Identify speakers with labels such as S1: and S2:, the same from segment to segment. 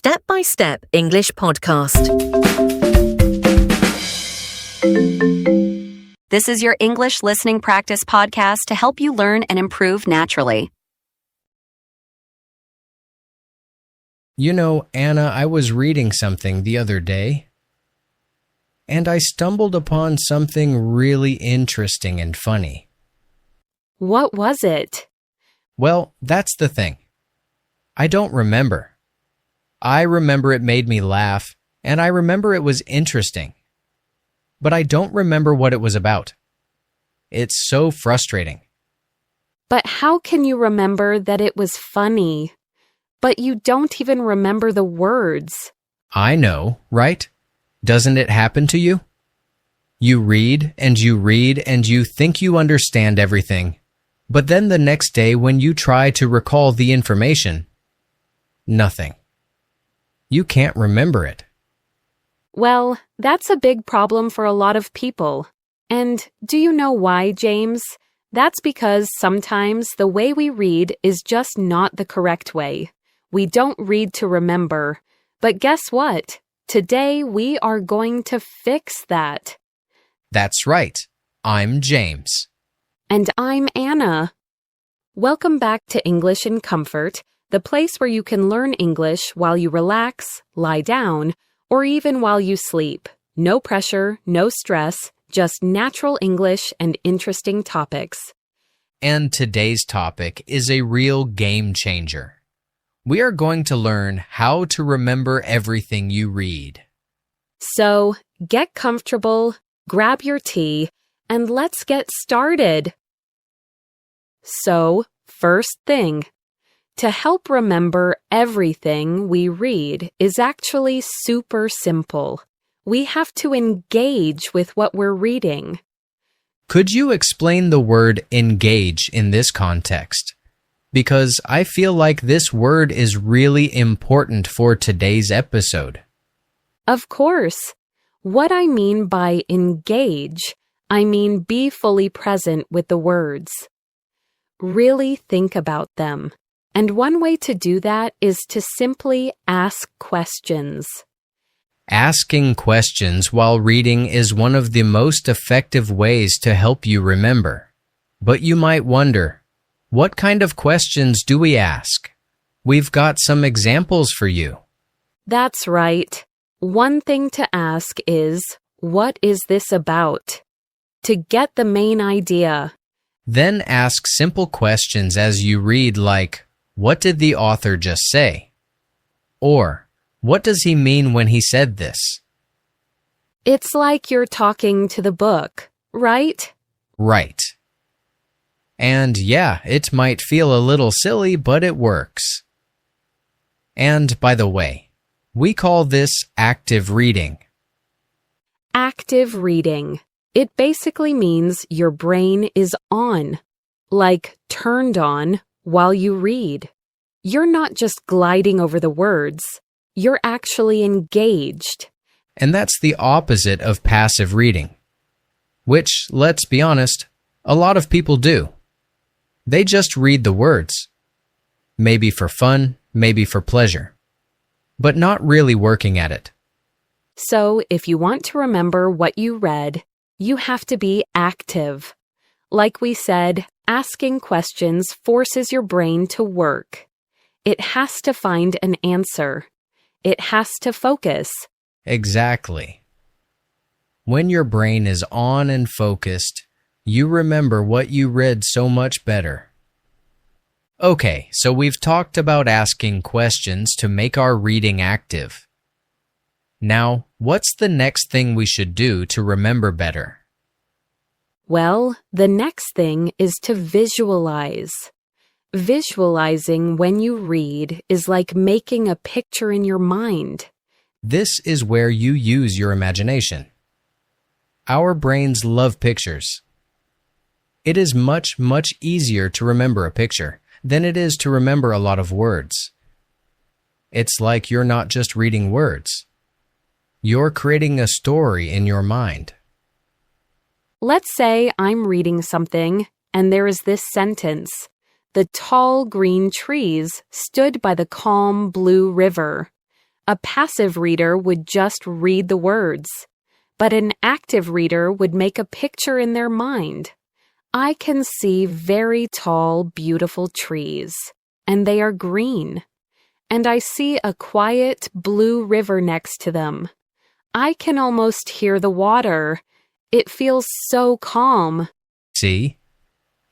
S1: step-by-step English podcast.
S2: This is your English listening practice podcast to help you learn and improve naturally.
S3: You know, Anna, I was reading something the other day, and I stumbled upon something really interesting and funny.
S4: What was it?
S3: Well, that's the thing. I don't remember. I remember it made me laugh, and I remember it was interesting. But I don't remember what it was about. It's so frustrating.
S4: But how can you remember that it was funny? But you don't even remember the words.
S3: I know, right? Doesn't it happen to you? You read and you read and you think you understand everything, but then the next day when you try to recall the information, nothing. You can't remember it.
S4: Well, that's a big problem for a lot of people. And do you know why, James? That's because sometimes the way we read is just not the correct way. We don't read to remember. But guess what? Today we are going to fix that.
S3: That's right. I'm James.
S4: And I'm Anna. Welcome back to English in Comfort, the place where you can learn English while you relax, lie down, or even while you sleep. No pressure, no stress, just natural English and interesting topics.
S3: And today's topic is a real game changer. We are going to learn how to remember everything you read.
S4: So, get comfortable, grab your tea, and let's get started. So, first thing, to help remember everything we read is actually super simple. We have to engage with what we're reading.
S3: Could you explain the word engage in this context? Because I feel like this word is really important for today's episode.
S4: Of course. What I mean by engage, I mean be fully present with the words. Really think about them. And one way to do that is to simply ask questions.
S3: Asking questions while reading is one of the most effective ways to help you remember. But you might wonder, what kind of questions do we ask? We've got some examples for you.
S4: That's right. One thing to ask is, what is this about? To get the main idea.
S3: Then ask simple questions as you read like, what did the author just say? Or, what does he mean when he said this?
S4: It's like you're talking to the book, right?
S3: Right. And yeah, it might feel a little silly, but it works. And by the way, we call this active reading.
S4: Active reading. It basically means your brain is on, like turned on while you read. You're not just gliding over the words. You're actually engaged.
S3: And that's the opposite of passive reading, which, let's be honest, a lot of people do. They just read the words, maybe for fun, maybe for pleasure, but not really working at it.
S4: So if you want to remember what you read, you have to be active. Like we said, asking questions forces your brain to work. It has to find an answer. It has to focus.
S3: Exactly. When your brain is on and focused, you remember what you read so much better. Okay, so we've talked about asking questions to make our reading active. Now, what's the next thing we should do to remember better?
S4: Well, the next thing is to visualize. Visualizing when you read is like making a picture in your mind.
S3: This is where you use your imagination. Our brains love pictures. It is much, much easier to remember a picture than it is to remember a lot of words. It's like you're not just reading words. You're creating a story in your mind.
S4: Let's say I'm reading something and there is this sentence. The tall green trees stood by the calm blue river. A passive reader would just read the words, but an active reader would make a picture in their mind. I can see very tall, beautiful trees, and they are green. And I see a quiet, blue river next to them. I can almost hear the water. It feels so calm.
S3: See?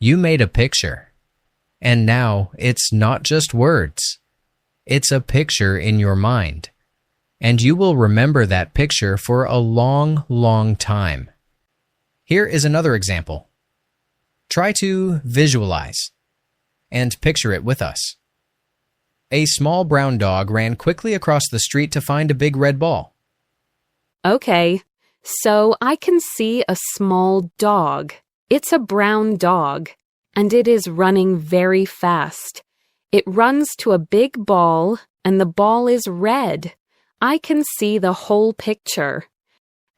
S3: You made a picture. And now it's not just words. It's a picture in your mind. And you will remember that picture for a long, long time. Here is another example. Try to visualize and picture it with us. A small brown dog ran quickly across the street to find a big red ball.
S4: Okay, so I can see a small dog. It's a brown dog, and it is running very fast. It runs to a big ball, and the ball is red. I can see the whole picture.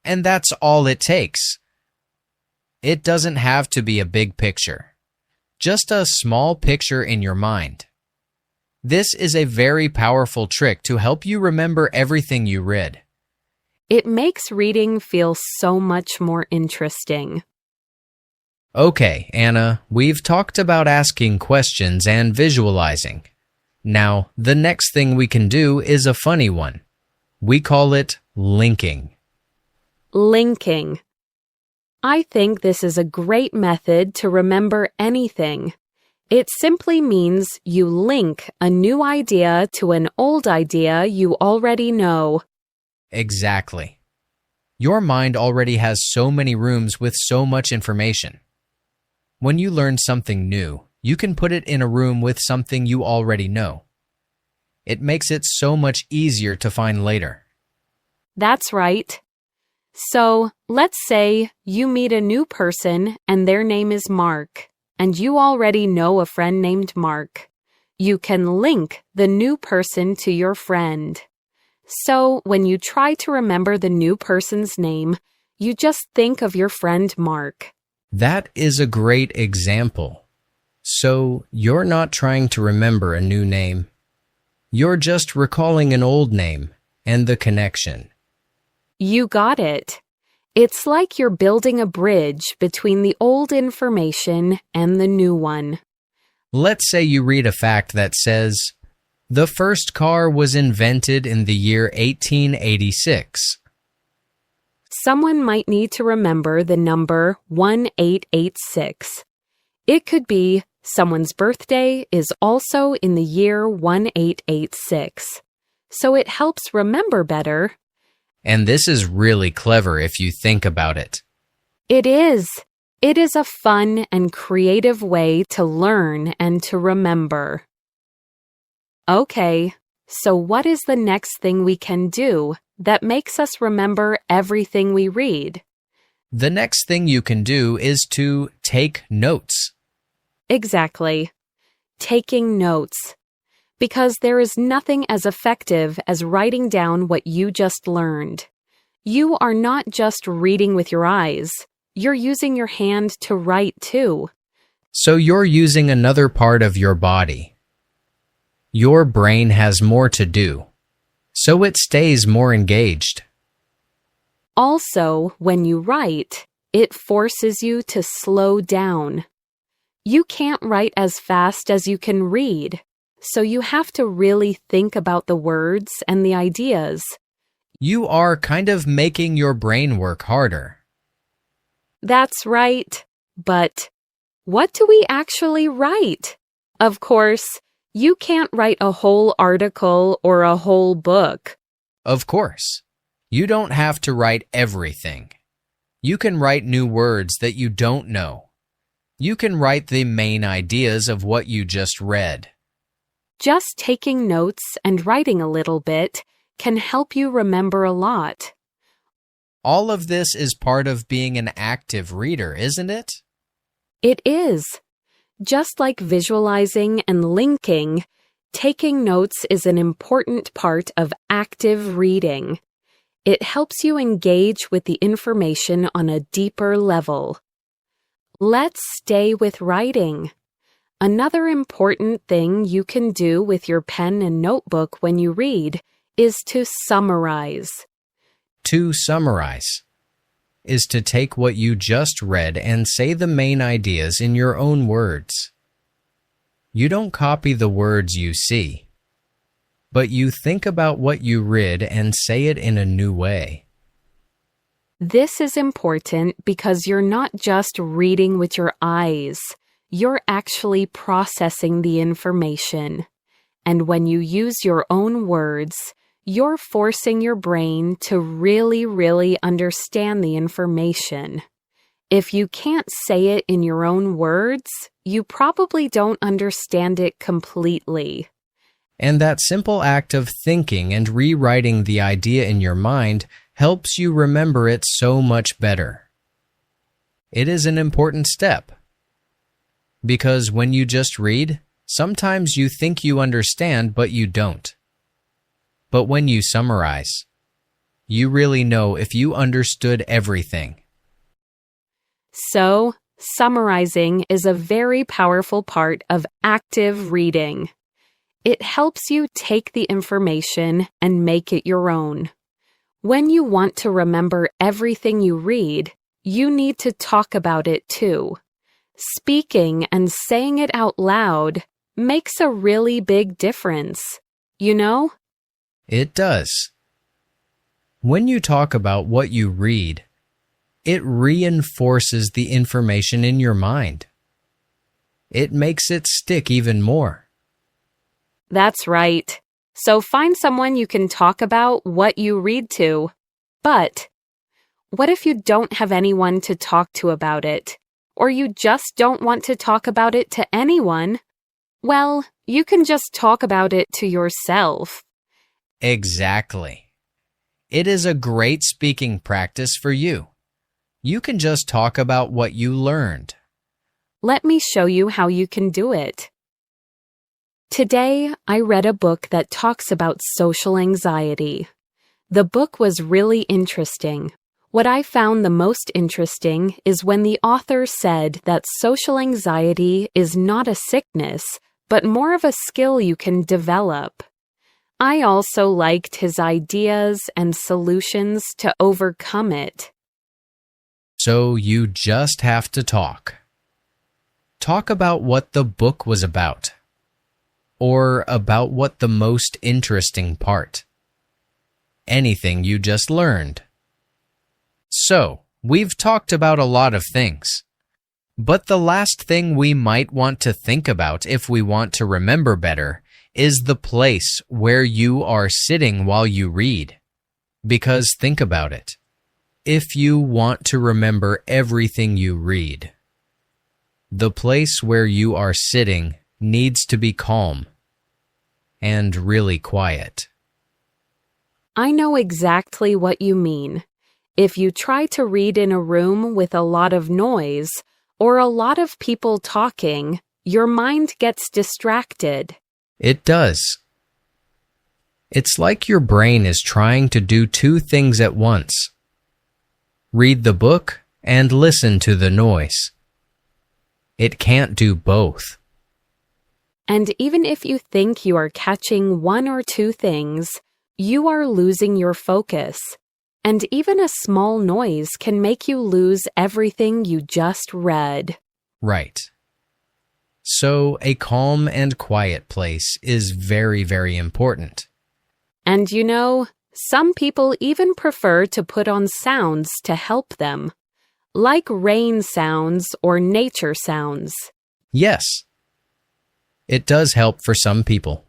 S3: And that's all it takes. It doesn't have to be a big picture. Just a small picture in your mind. This is a very powerful trick to help you remember everything you read.
S4: It makes reading feel so much more interesting.
S3: Okay, Anna, we've talked about asking questions and visualizing. Now, the next thing we can do is a funny one. We call it linking.
S4: Linking. I think this is a great method to remember anything. It simply means you link a new idea to an old idea you already know.
S3: Exactly. Your mind already has so many rooms with so much information. When you learn something new, you can put it in a room with something you already know. It makes it so much easier to find later.
S4: That's right. So, let's say you meet a new person and their name is Mark, and you already know a friend named Mark. You can link the new person to your friend. So, when you try to remember the new person's name, you just think of your friend Mark.
S3: That is a great example. So, you're not trying to remember a new name. You're just recalling an old name and the connection.
S4: You got it. It's like you're building a bridge between the old information and the new one.
S3: Let's say you read a fact that says, the first car was invented in the year 1886.
S4: Someone might need to remember the number 1886. It could be someone's birthday is also in the year 1886. So it helps remember better.
S3: And this is really clever if you think about it.
S4: It is. It is a fun and creative way to learn and to remember. Okay, so what is the next thing we can do that makes us remember everything we read?
S3: The next thing you can do is to take notes.
S4: Exactly. Taking notes. Because there is nothing as effective as writing down what you just learned. You are not just reading with your eyes. You're using your hand to write too.
S3: So you're using another part of your body. Your brain has more to do, so it stays more engaged.
S4: Also, when you write, it forces you to slow down. You can't write as fast as you can read. So you have to really think about the words and the ideas.
S3: You are kind of making your brain work harder.
S4: That's right. But what do we actually write? Of course, you can't write a whole article or a whole book.
S3: Of course. You don't have to write everything. You can write new words that you don't know. You can write the main ideas of what you just read.
S4: Just taking notes and writing a little bit can help you remember a lot.
S3: All of this is part of being an active reader, isn't it?
S4: It is. Just like visualizing and linking, taking notes is an important part of active reading. It helps you engage with the information on a deeper level. Let's stay with writing. Another important thing you can do with your pen and notebook when you read is to summarize.
S3: To summarize is to take what you just read and say the main ideas in your own words. You don't copy the words you see, but you think about what you read and say it in a new way.
S4: This is important because you're not just reading with your eyes, you're actually processing the information. And when you use your own words, you're forcing your brain to really understand the information. If you can't say it in your own words, you probably don't understand it completely.
S3: And that simple act of thinking and rewriting the idea in your mind helps you remember it so much better. It is an important step. Because when you just read, sometimes you think you understand, but you don't. But when you summarize, you really know if you understood everything.
S4: So, summarizing is a very powerful part of active reading. It helps you take the information and make it your own. When you want to remember everything you read, you need to talk about it too. Speaking and saying it out loud makes a really big difference, you know?
S3: It does. When you talk about what you read, it reinforces the information in your mind. It makes it stick even more.
S4: That's right. So find someone you can talk about what you read to. But what if you don't have anyone to talk to about it? Or you just don't want to talk about it to anyone? Well, you can just talk about it to yourself.
S3: Exactly. It is a great speaking practice for you. You can just talk about what you learned.
S4: Let me show you how you can do it. Today, I read a book that talks about social anxiety. The book was really interesting. What I found the most interesting is when the author said that social anxiety is not a sickness, but more of a skill you can develop. I also liked his ideas and solutions to overcome it.
S3: So you just have to talk. Talk about what the book was about. Or about what the most interesting part. Anything you just learned. So, we've talked about a lot of things. But the last thing we might want to think about if we want to remember better is the place where you are sitting while you read. Because think about it. If you want to remember everything you read, the place where you are sitting needs to be calm and really quiet.
S4: I know exactly what you mean. If you try to read in a room with a lot of noise or a lot of people talking, your mind gets distracted.
S3: It does. It's like your brain is trying to do two things at once. Read the book and listen to the noise. It can't do both.
S4: And even if you think you are catching one or two things, you are losing your focus. And even a small noise can make you lose everything you just read.
S3: Right. So a calm and quiet place is very important.
S4: And you know, some people even prefer to put on sounds to help them, like rain sounds or nature sounds.
S3: Yes. It does help for some people.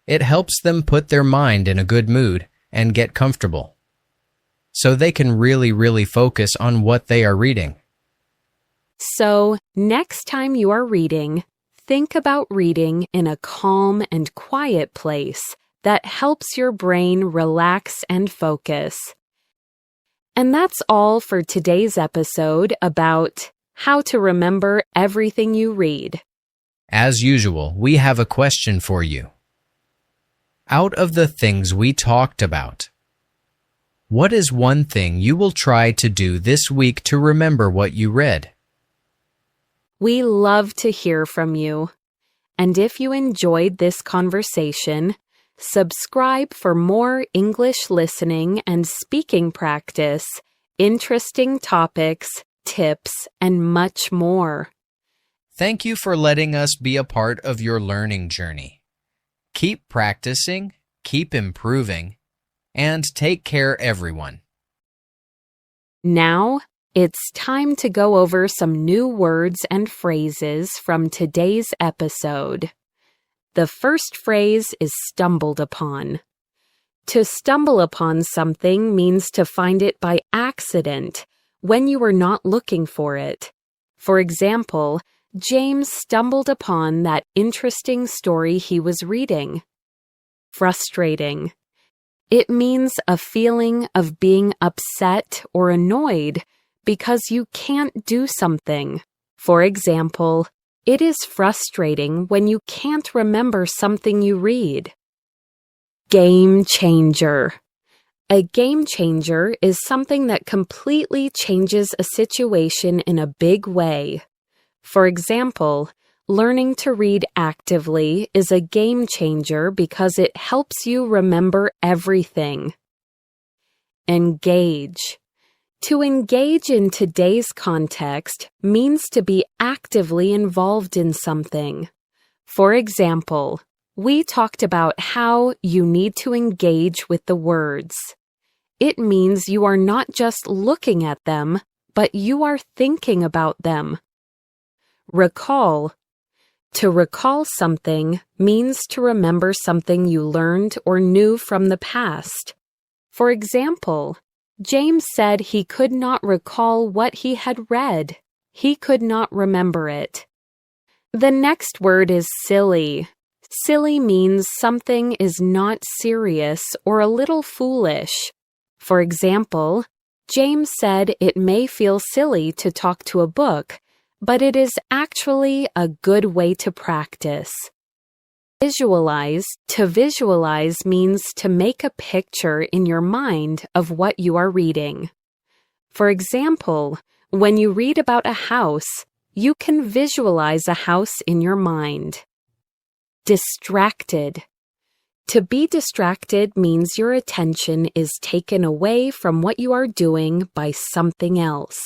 S3: It helps them put their mind in a good mood and get comfortable, so they can really focus on what they are reading.
S4: So, next time you are reading, think about reading in a calm and quiet place that helps your brain relax and focus. And that's all for today's episode about how to remember everything you read.
S3: As usual, we have a question for you. Out of the things we talked about, what is one thing you will try to do this week to remember what you read?
S4: We love to hear from you. And if you enjoyed this conversation, Subscribe for more English listening and speaking practice, interesting topics, tips, and much more.
S3: Thank you for letting us be a part of your learning journey. Keep practicing, keep improving, and take care, everyone.
S4: Now, it's time to go over some new words and phrases from today's episode. The first phrase is stumbled upon. To stumble upon something means to find it by accident when you were not looking for it. For example, James stumbled upon that interesting story he was reading. Frustrating. It means a feeling of being upset or annoyed because you can't do something. For example, it is frustrating when you can't remember something you read. Game changer. A game changer is something that completely changes a situation in a big way. For example, learning to read actively is a game changer because it helps you remember everything. Engage. To engage in today's context means to be actively involved in something. For example, we talked about how you need to engage with the words. It means you are not just looking at them, but you are thinking about them. Recall. To recall something means to remember something you learned or knew from the past. For example, James said he could not recall what he had read. He could not remember it. The next word is silly. Silly means something is not serious or a little foolish. For example, James said it may feel silly to talk to a book, but it is actually a good way to practice. Visualize. To visualize means to make a picture in your mind of what you are reading. For example, when you read about a house, you can visualize a house in your mind. Distracted. To be distracted means your attention is taken away from what you are doing by something else.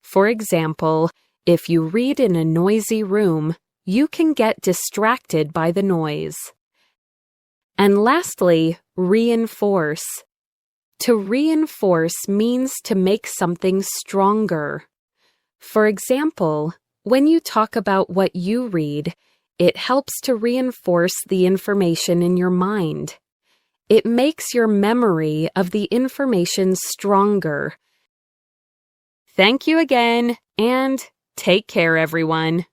S4: For example, if you read in a noisy room, you can get distracted by the noise. And lastly, reinforce. To reinforce means to make something stronger. For example, when you talk about what you read, it helps to reinforce the information in your mind. It makes your memory of the information stronger. Thank you again, and take care, everyone.